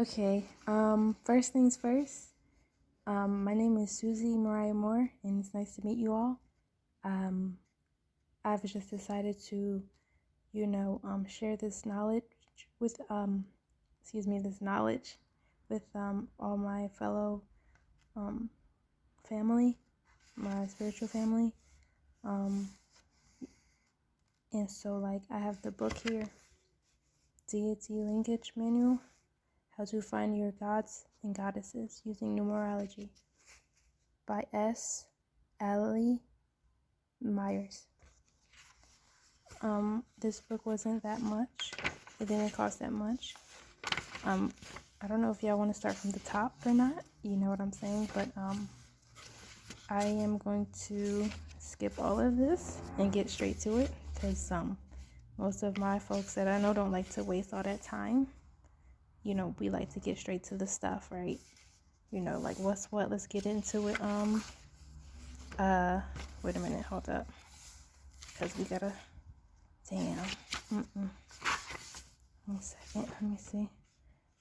Okay, first things first. My name is Susie Mariah Moore, and it's nice to meet you all. Um, I've just decided to, share this knowledge with, this knowledge with all my fellow um, family, my spiritual family. Um, and so, I have the book here, Deity Linkage Manual, How to Find Your Gods and Goddesses Using Numerology, by S. Allie Myers. This book wasn't that much. It didn't cost that much. I don't know if y'all want to start from the top or not. You know what I'm saying? But I am going to skip all of this and get straight to it because most of my folks that I know don't like to waste all that time. We like to get straight to the stuff, right? What's what? Let's get into it. Wait a minute, hold up. Because we gotta, damn. 1 second, let me see.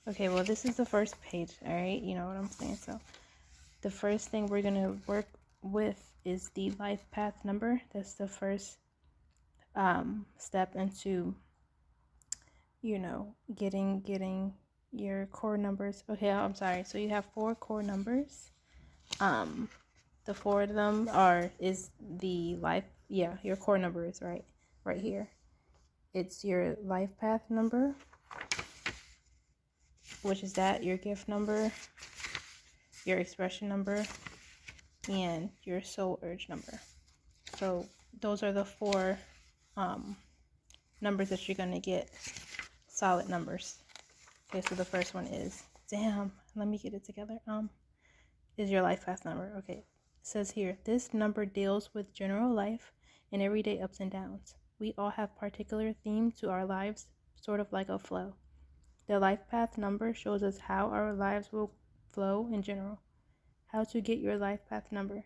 Okay, well, this is the first page, all right? You know what I'm saying? So, the first thing we're gonna work with is the life path number. That's the first step into, getting your core numbers. Okay, I'm sorry. So, you have 4 core numbers. The 4 of them is the life, your core number is right here. It's your life path number, which is your gift number, your expression number, and your soul urge number. So those are the 4 numbers that you're going to get, solid numbers. Okay, so the first one is, let me get it together, is your life path number. Okay, it says here, this number deals with general life and everyday ups and downs. We all have particular theme to our lives, sort of like a flow. The life path number shows us how our lives will flow in general. How to get your life path number.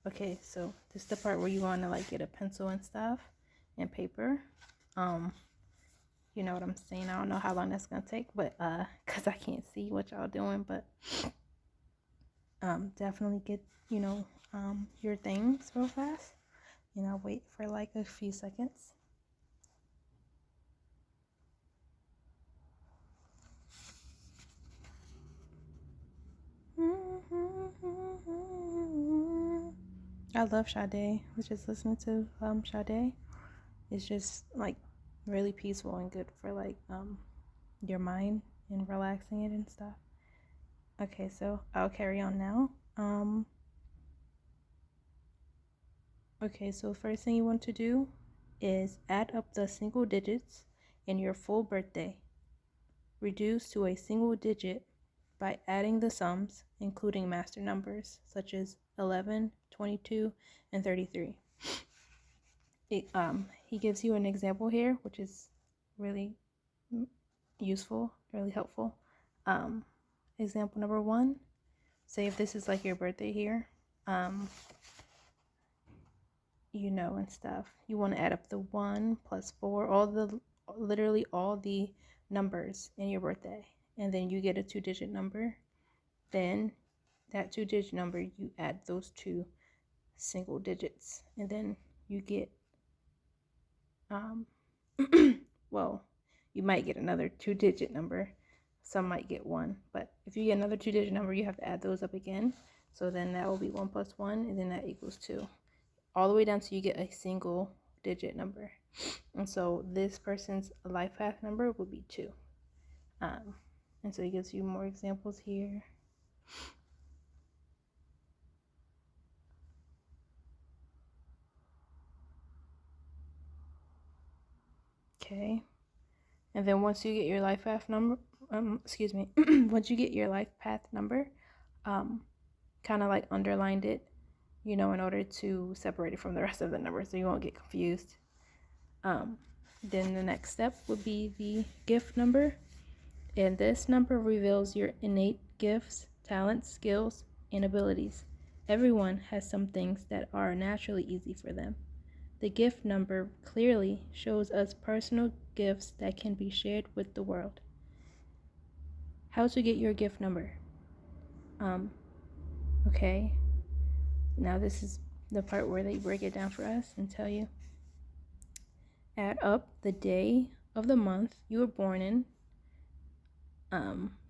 Okay, so this is the part where you want to get a pencil and stuff and paper. You know what I'm saying? I don't know how long that's gonna take, but cause I can't see what y'all doing, but definitely get your things real fast. Wait for a few seconds. I love Sade. I was just listening to Sade. It's just really peaceful and good for your mind and relaxing it and stuff. Okay, so I'll carry on now. Okay, so first thing you want to do is add up the single digits in your full birthday. Reduce to a single digit by adding the sums, including master numbers such as 11, 22, and 33. He gives you an example here, which is really useful, really helpful. Example number 1, say if this is your birthday here, and stuff. You want to add up the 1 plus 4, literally all the numbers in your birthday, and then you get a 2-digit number. Then that 2-digit number, you add those 2 single digits, and then you get well, you might get another 2-digit number. Some might get 1, but if you get another 2-digit number, you have to add those up again. So then that will be 1 plus 1, and then that equals 2, all the way down to you get a single digit number. And so this person's life path number will be 2. And so he gives you more examples here. Okay, and then once you get your life path number, once you get your life path number, kind of underlined it, in order to separate it from the rest of the numbers so you won't get confused. Then the next step would be the gift number, and this number reveals your innate gifts, talents, skills, and abilities. Everyone has some things that are naturally easy for them. The gift number clearly shows us personal gifts that can be shared with the world. how to get your gift number. Okay, now this is the part where they break it down for us and tell you. Add up the day of the month you were born in.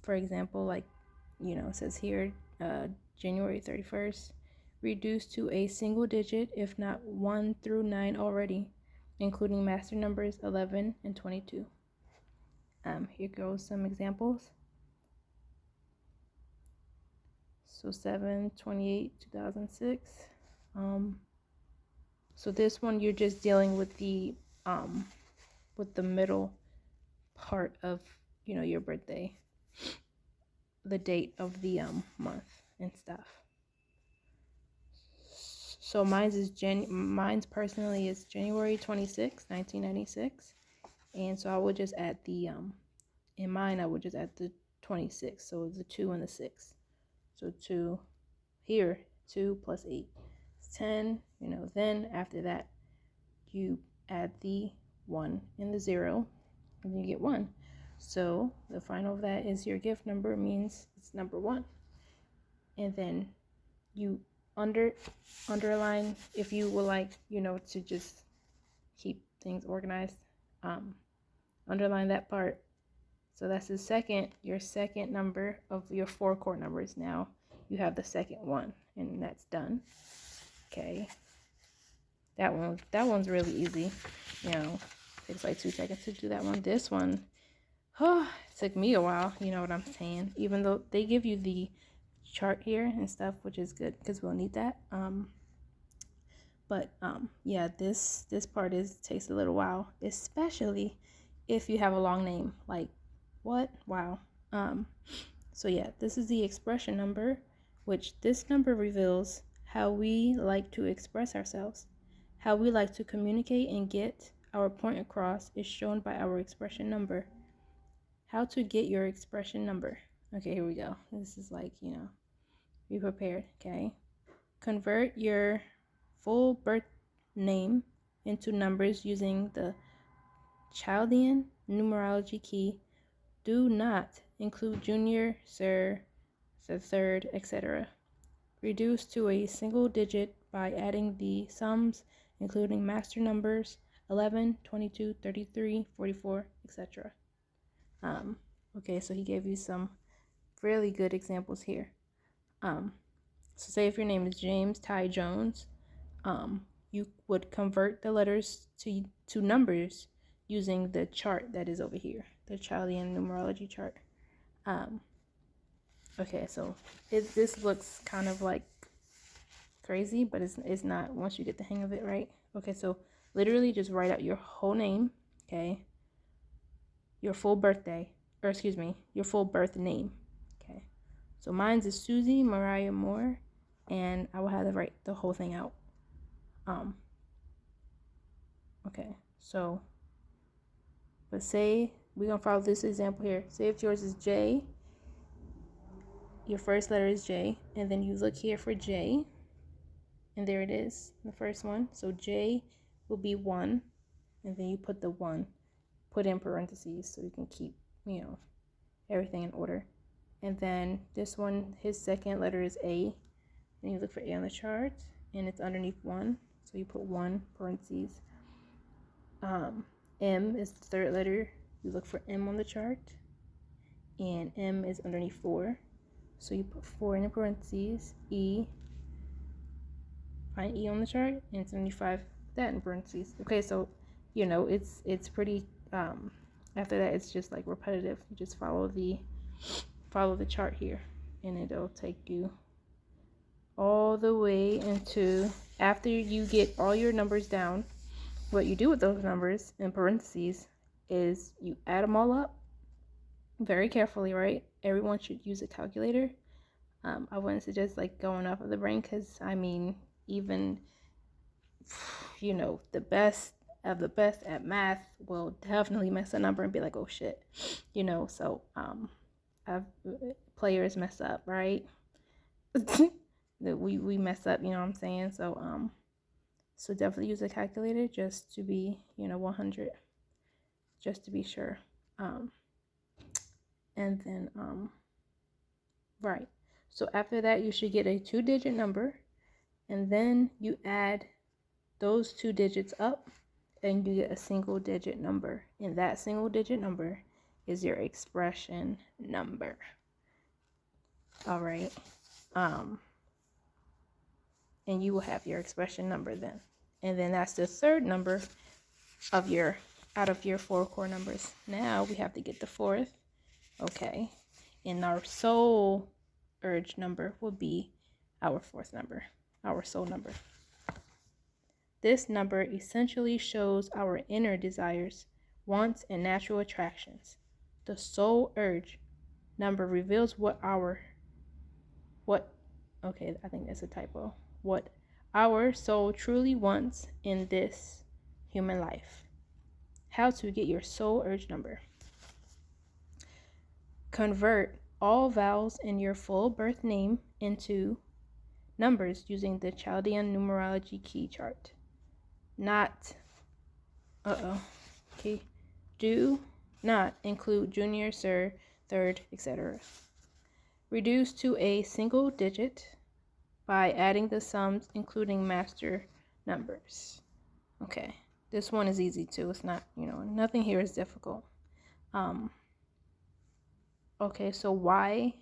For example, like, it says here, January 31st, reduced to a single digit, if not 1 through 9 already, including master numbers 11 and 22. Here goes some examples. So 7/28/2006. So this one you're just dealing with the middle part of your birthday, the date of the month and stuff. So mine's personally is January 26, 1996, and so I would just add the in mine I would just add the 26, so the 2 and the 6. So 2 here, 2 plus 8 is 10. Then after that you add the 1 and the 0, and you get 1. So the final of that is your gift number, means it's number 1. And then you underline, if you would like, to just keep things organized, underline that part. So that's your second number of your 4 core numbers. Now you have the second one, and that's done. Okay, that one's really easy. Takes like 2 seconds to do that one. This one, it took me a while. You know what I'm saying? Even though they give you the chart here and stuff, which is good because we'll need that. Yeah, this part takes a little while, especially if you have a long name. Like, what? Wow. So yeah, this is the expression number, which this number reveals how we like to express ourselves. How we like to communicate and get our point across is shown by our expression number. How to get your expression number. Okay, here we go. This is like, be prepared, okay? Convert your full birth name into numbers using the Chaldean numerology key. Do not include junior, sir, the third, etc. Reduce to a single digit by adding the sums, including master numbers 11, 22, 33, 44, etc. Okay, so he gave you some really good examples here. So say if your name is James Ty Jones, you would convert the letters to numbers using the chart that is over here, the Chaldean numerology chart. Okay, so this looks kind of like crazy, but it's not once you get the hang of it, right? Okay, so literally just write out your whole name, okay? Your full birthday, or excuse me, your full birth name, okay? So mine's is Susie Mariah Moore, and I will have to write the whole thing out. Okay, so, but say we're gonna follow this example here. Say if yours is J, your first letter is J, and then you look here for J, and there it is, the first one. So J will be 1, and then you put the 1, put in parentheses so you can keep, everything in order. And then this one, his second letter is A, and you look for A on the chart, and it's underneath 1, so you put 1 parentheses. M is the third letter, you look for M on the chart, and M is underneath 4, so you put 4 in the parentheses. E, find E on the chart, and it's underneath 5, that in parentheses. Okay, so it's pretty after that it's just like repetitive. You just follow the chart here, and it'll take you all the way into, after you get all your numbers down, what you do with those numbers in parentheses is you add them all up very carefully, right? Everyone should use a calculator. I wouldn't suggest like going off of the brain, because even the best of the best at math will definitely mess a number and be like, oh shit, so players mess up, right? That we mess up, you know what I'm saying? So definitely use a calculator just to be 100, just to be sure. And then Right. So after that, you should get a 2-digit number, and then you add those 2 digits up, and you get a single digit number. And that single digit number is your expression number. All right. And you will have your expression number then. And then that's the third number of your out of your 4 core numbers. Now we have to get the fourth. Okay. And our soul urge number will be our fourth number, our soul number. This number essentially shows our inner desires, wants, and natural attractions. The soul urge number reveals what I think that's a typo. What our soul truly wants in this human life. How to get your soul urge number. Convert all vowels in your full birth name into numbers using the Chaldean numerology key chart. Okay. Do not include junior, sir, third, etc. Reduce to a single digit by adding the sums, including master numbers. Okay, this one is easy too. It's not, nothing here is difficult. Okay, so Y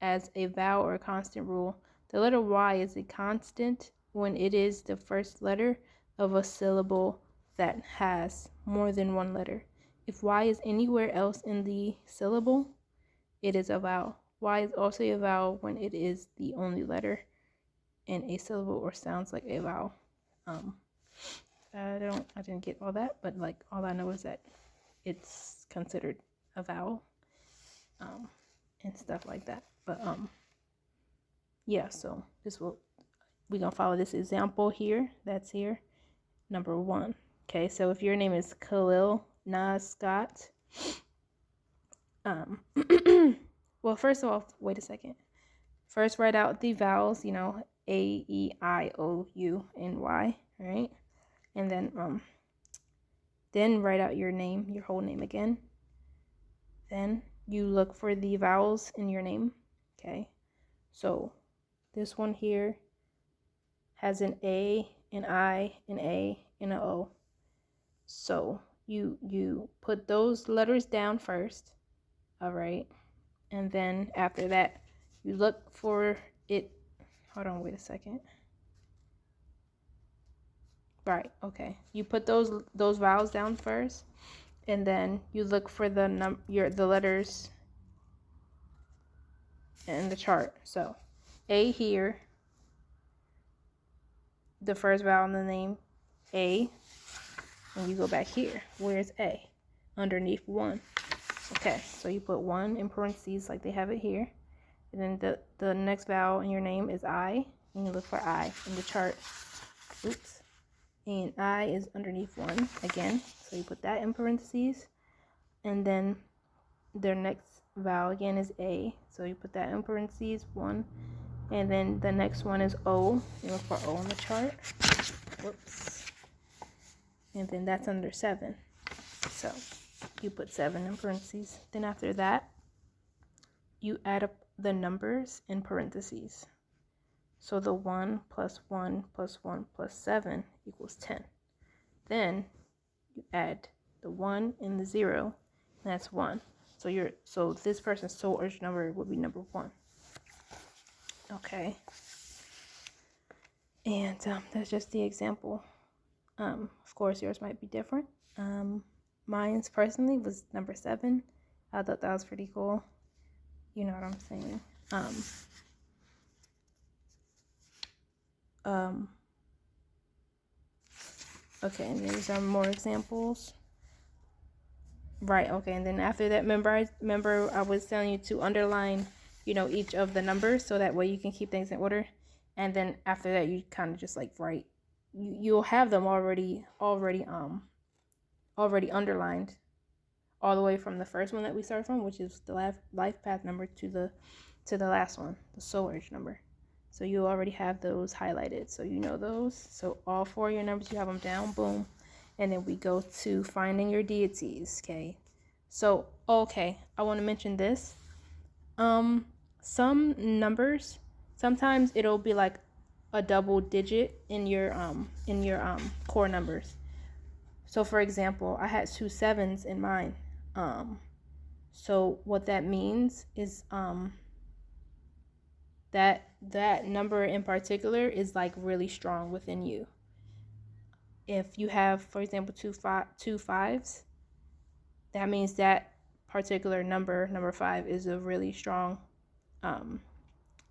as a vowel or constant rule. The letter Y is a constant when it is the first letter of a syllable that has more than one letter. If Y is anywhere else in the syllable, it is a vowel. Y is also a vowel when it is the only letter in a syllable or sounds like a vowel. I didn't get all that, but like all I know is that it's considered a vowel, and stuff like that. But yeah, so we're gonna follow this example here. That's here, number 1. Okay, so if your name is Khalil Nas Scott, well, first of all, wait a second. First, write out the vowels, A, E, I, O, U, and Y, right? And then write out your name, your whole name again. Then you look for the vowels in your name, okay? So this one here has an A, an I, an A, and an O. So you put those letters down first, all right? And then after that, you look for it. Hold on, wait a second. Right, okay. You put those vowels down first, and then you look for the letters in the chart. So A here, the first vowel in the name, A, and you go back here. Where's A? Underneath 1. Okay, so you put 1 in parentheses like they have it here. And then the next vowel in your name is I, and you look for I in the chart. Oops. And I is underneath 1 again, so you put that in parentheses. And then their next vowel again is A, so you put that in parentheses, 1. And then the next one is O, you look for O on the chart. Whoops. And then that's under 7, so you put 7 in parentheses. Then after that, you add up the numbers in parentheses. So the 1 plus 1 plus 1 plus 7 equals 10. Then you add the 1 and the 0, and that's 1. So this person's soul urge number would be number 1. Okay. And that's just the example. Of course, yours might be different. Mine's personally was number 7. I thought that was pretty cool. You know what I'm saying? Okay, and these are more examples. Right, okay, and then after that, remember I was telling you to underline, each of the numbers so that way you can keep things in order. And then after that, you kind of just like write. You'll have them already underlined all the way from the first one that we started from, which is the life path number, to the last one, the soul urge number. So you already have those highlighted, so you know those. So all 4 of your numbers, you have them down, boom. And then we go to finding your deities, okay? So, okay, I want to mention this. some numbers, sometimes it'll be like a double digit in your core numbers. So for example, I had 2 7s in mine. So what that means is that number in particular is like really strong within you. If you have, for example, two fives, that means that particular number 5, is a really strong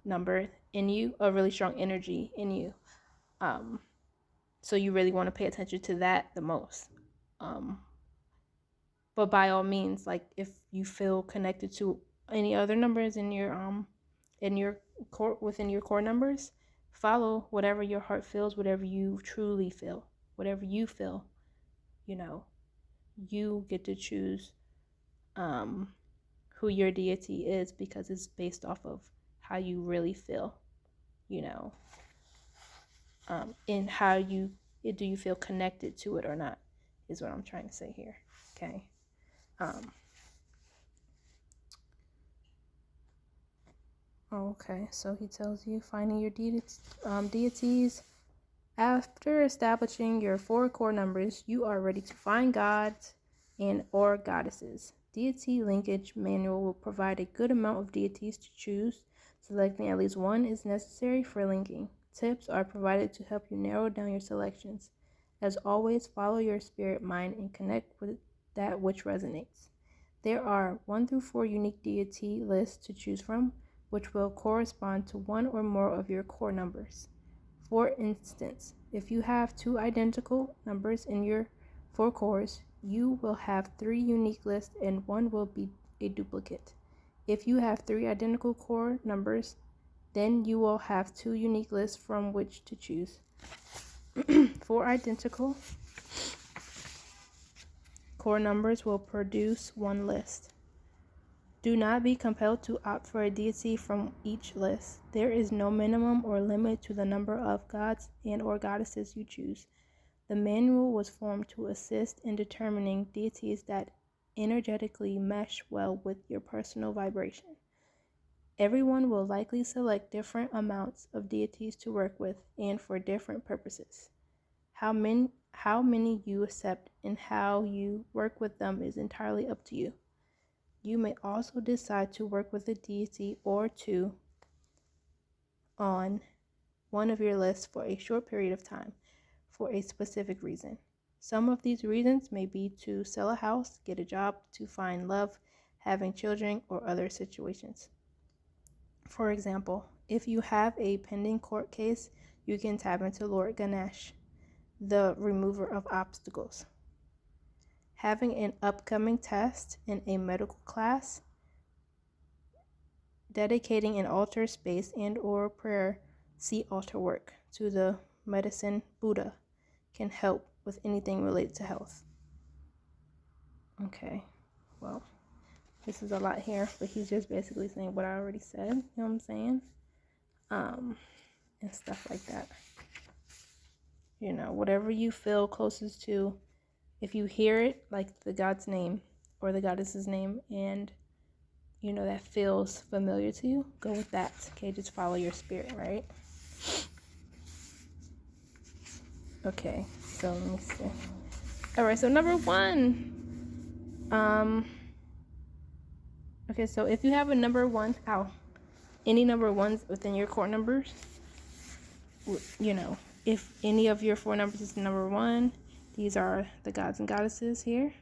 number in you, a really strong energy in you. So you really want to pay attention to that the most. But by all means, like if you feel connected to any other numbers in your core, within your core numbers, follow whatever your heart feels, whatever you truly feel, whatever you feel. You get to choose who your deity is, because it's based off of how you really feel, and how do you feel connected to it or not, is what I'm trying to say here. Okay. Okay, so he tells you finding your deities. After establishing your 4 core numbers, you are ready to find gods and or goddesses. Deity linkage manual will provide a good amount of deities to choose. Selecting at least one is necessary for linking. Tips are provided to help you narrow down your selections. As always, follow your spirit mind and connect with that which resonates. There are 1 through 4 unique deity lists to choose from, which will correspond to one or more of your core numbers. For instance, if you have 2 identical numbers in your 4 cores, you will have 3 unique lists and 1 will be a duplicate. If you have 3 identical core numbers, then you will have 2 unique lists from which to choose. 4 identical core numbers will produce 1 list. Do not be compelled to opt for a deity from each list. There is no minimum or limit to the number of gods and or goddesses you choose. The manual was formed to assist in determining deities that energetically mesh well with your personal vibration. Everyone will likely select different amounts of deities to work with and for different purposes. How many you accept and how you work with them is entirely up to you. You may also decide to work with a deity or 2 on one of your lists for a short period of time for a specific reason. Some of these reasons may be to sell a house, get a job, to find love, having children, or other situations. For example, if you have a pending court case, you can tap into Lord Ganesh, the remover of obstacles. Having an upcoming test in a medical class, dedicating an altar space and or prayer seat altar work to the medicine Buddha can help with anything related to health. Okay, well, this is a lot here, but he's just basically saying what I already said, you know what I'm saying? And stuff like that. Whatever you feel closest to, if you hear it, like the god's name or the goddess's name, and that feels familiar to you, go with that. Okay, just follow your spirit, right? Okay, so let me see. All right, so number 1. Okay, so if you have a number 1, any number 1s within your core numbers, if any of your 4 numbers is number 1, these are the gods and goddesses here.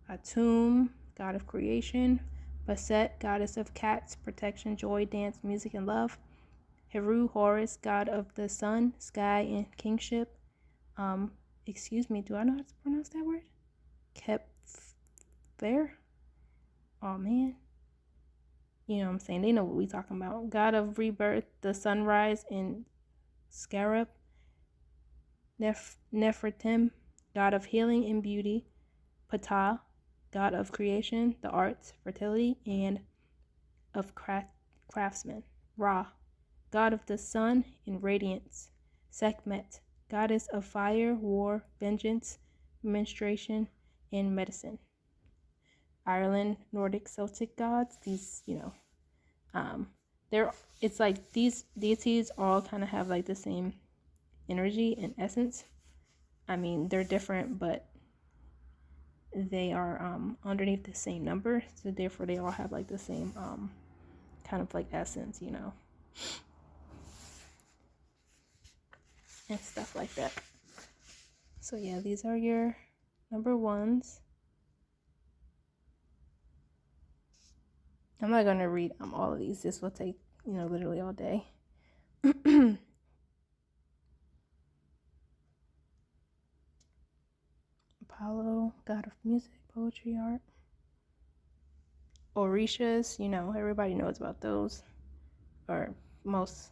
Atum, god of creation. Bastet, goddess of cats, protection, joy, dance, music, and love. Heru, Horus, god of the sun, sky, and kingship. Excuse me, do I know how to pronounce that word? Kepler? Oh man. You know what I'm saying? They know what we talking about. God of rebirth, the sunrise, and scarab. Nefertim, god of healing and beauty. Ptah, god of creation, the arts, fertility, and of craftsmen. Ra, god of the sun and radiance. Sekhmet, goddess of fire, war, vengeance, menstruation, and medicine. Ireland, Nordic, Celtic gods. These, They're it's like these deities all kind of have like the same energy and essence. I mean, they're different, but they are underneath the same number, so therefore they all have like the same kind of like essence, you know, and stuff like that. So yeah, these are your number ones. I'm not gonna read all of these. This will take, you know, literally all day. Apollo, god of music, poetry, art. Orishas, you know, everybody knows about those, or most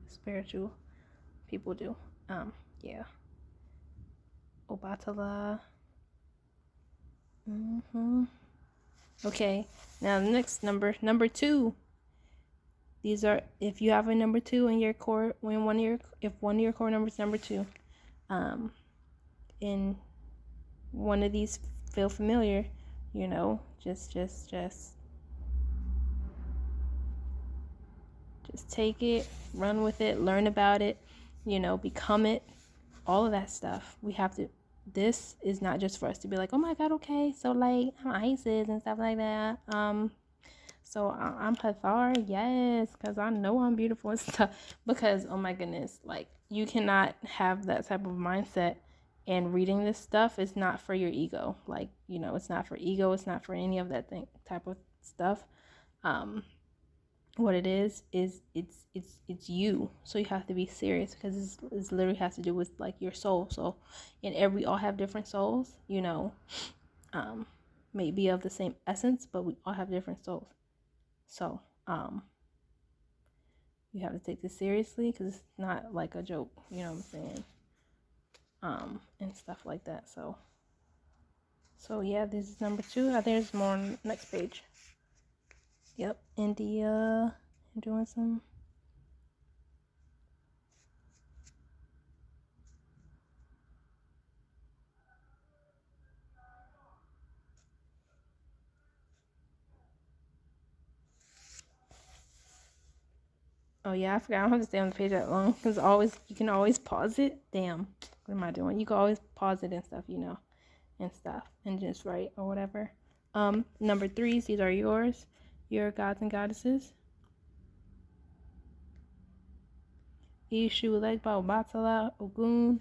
spiritual people do. Yeah. Obatala. Okay, now the next number 2. These are, if you have a number 2 in your core, if one of your core numbers is number 2, in one of these feel familiar, you know, just take it, run with it, learn about it, you know, become it, all of that stuff. We have to, this is not just for us to be like, oh my god, okay, so like I'm Isis and stuff like that. So I'm Hathar, yes, because I know I'm beautiful and stuff. Because oh my goodness, like you cannot have that type of mindset. And reading this stuff is not for your ego. Like, you know, it's not for ego. It's not for any of that type of stuff. What it is it's you. So you have to be serious, because it's literally has to do with like your soul. So, and we all have different souls, you know, maybe of the same essence, but we all have different souls. So, you have to take this seriously, because it's not like a joke, you know what I'm saying? And stuff like that. So yeah, this is number 2. I think there's more on the next page. Yep, India, Hinduism. Oh yeah, I forgot. I don't have to stay on the page that long, because you can always pause it. Damn, what am I doing? You can always pause it and stuff, you know, and just write or whatever. Number 3, these are yours, your gods and goddesses. Ishu, Legba, Obatala, Ogun,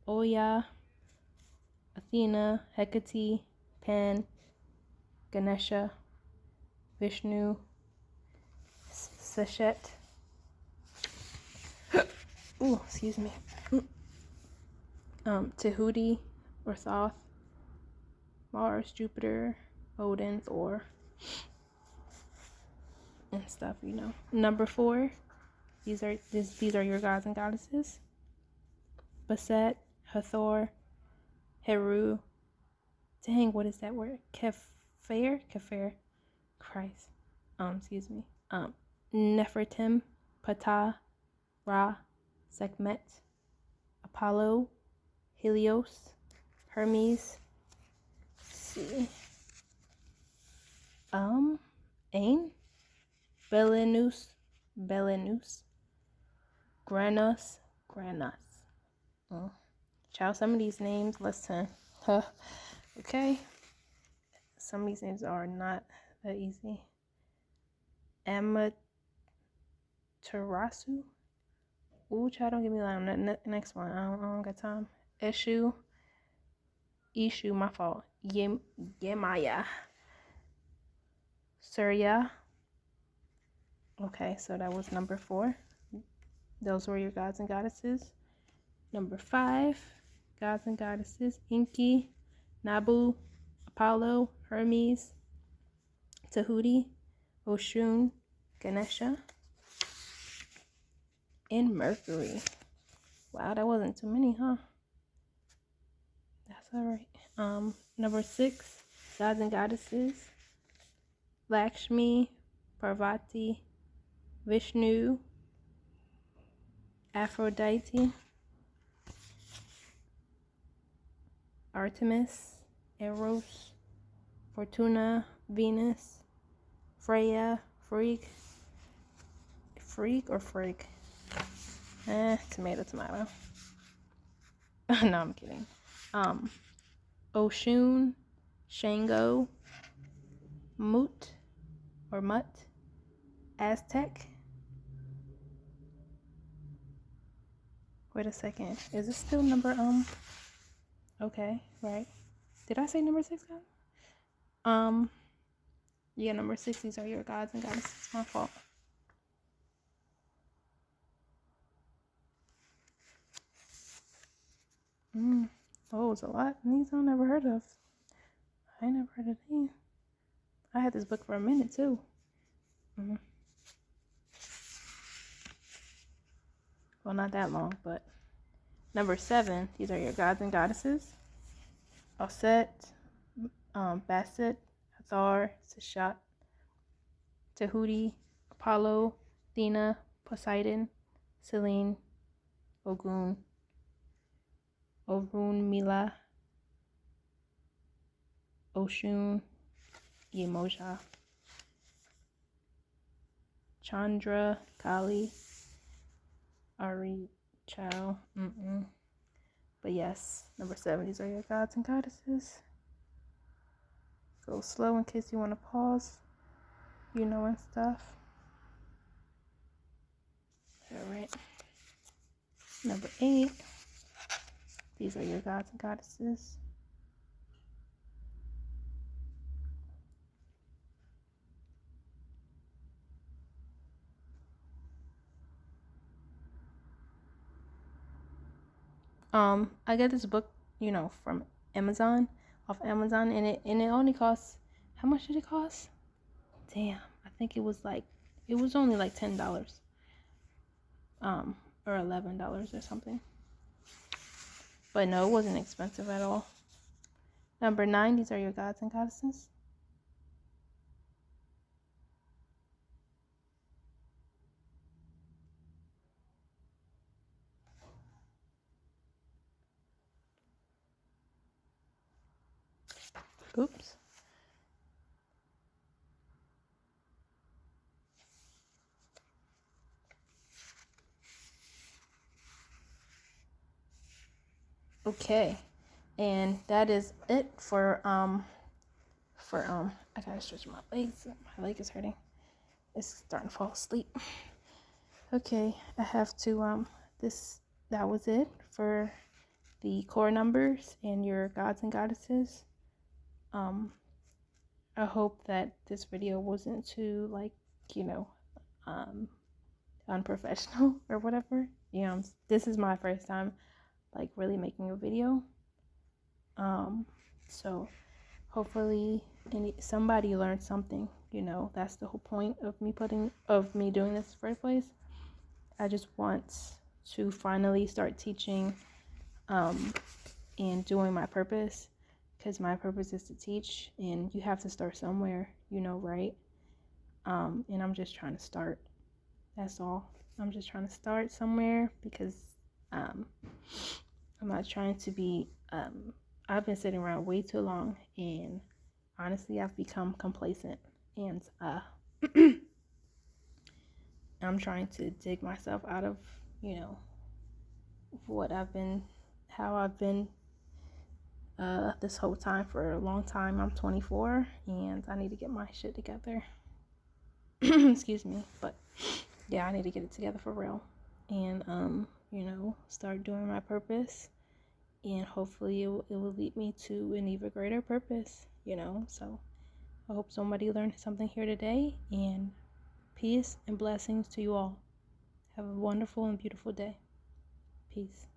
Oya, Athena, Hecate, Pan, Ganesha, Vishnu, Sachet. Oh, excuse me. Tahuti or Thoth, Mars, Jupiter, Odin, Thor, and stuff, you know. Number 4, these are your gods and goddesses. Baset, Hathor, Heru. Dang, what is that word? Kefir, Christ. Excuse me. Nefertim, Ptah, Ra, Sekhmet, Apollo, Helios, Hermes. Let's see. Ain, Belenus, Granos. Child, some of these names, listen. Okay. Some of these names are not that easy. Amaterasu. Ooh, child, don't get me lying on that next one. I don't got time. Ishu, my fault. Yemaya. Surya. Okay, so that was number 4. Those were your gods and goddesses. Number 5, gods and goddesses. Enki, Nabu, Apollo, Hermes, Tahuti, Oshun, Ganesha, and Mercury. Wow, that wasn't too many, huh? That's alright. Number 6, gods and goddesses. Lakshmi, Parvati, Vishnu, Aphrodite, Artemis, Eros, Fortuna, Venus, Freya, Freak or Freak? Tomato. No, I'm kidding. Oshun, Shango, Mut or Mutt, Aztec. Wait a second. Is this still number Okay, right. Did I say number 6, guys? Yeah, number 6, these are your gods and goddesses. My fault. Oh, it's a lot. These I never heard of. I never heard of these. I had this book for a minute too. Well, not that long, but number 7, these are your gods and goddesses. Osset, Basset, Hathor, Seshat, Tahuti, Apollo, Athena, Poseidon, Selene, Ogun, Orunmila, Oshun, Yemoja, Chandra, Kali, Ari, Chow. But yes, number 7, these are your gods and goddesses. Go slow in case you want to pause, and stuff. Alright. Number 8, these are your gods and goddesses. I got this book, from Amazon, off Amazon, and it only costs, how much did it cost? Damn, I think it was only like $10, or $11 or something. But no, it wasn't expensive at all. Number 9, these are your gods and goddesses. Oops. Okay, and that is it for I gotta stretch my legs. My leg is hurting. It's starting to fall asleep. Okay, I have to that was it for the core numbers and your gods and goddesses. I hope that this video wasn't too unprofessional or whatever. This is my first time really making a video. So hopefully somebody learned something. That's the whole point of me doing this in the first place. I just want to finally start teaching and doing my purpose, because my purpose is to teach, and you have to start somewhere, right? And I'm just trying to start. That's all. I'm just trying to start somewhere, because I'm not trying to be I've been sitting around way too long, and honestly I've become complacent, and I'm trying to dig myself out of how I've been this whole time. For a long time. I'm 24 and I need to get my shit together. Excuse me, but yeah, I need to get it together for real, and start doing my purpose, and hopefully it will lead me to an even greater purpose. So I hope somebody learned something here today, and peace and blessings to you all. Have a wonderful and beautiful day. Peace.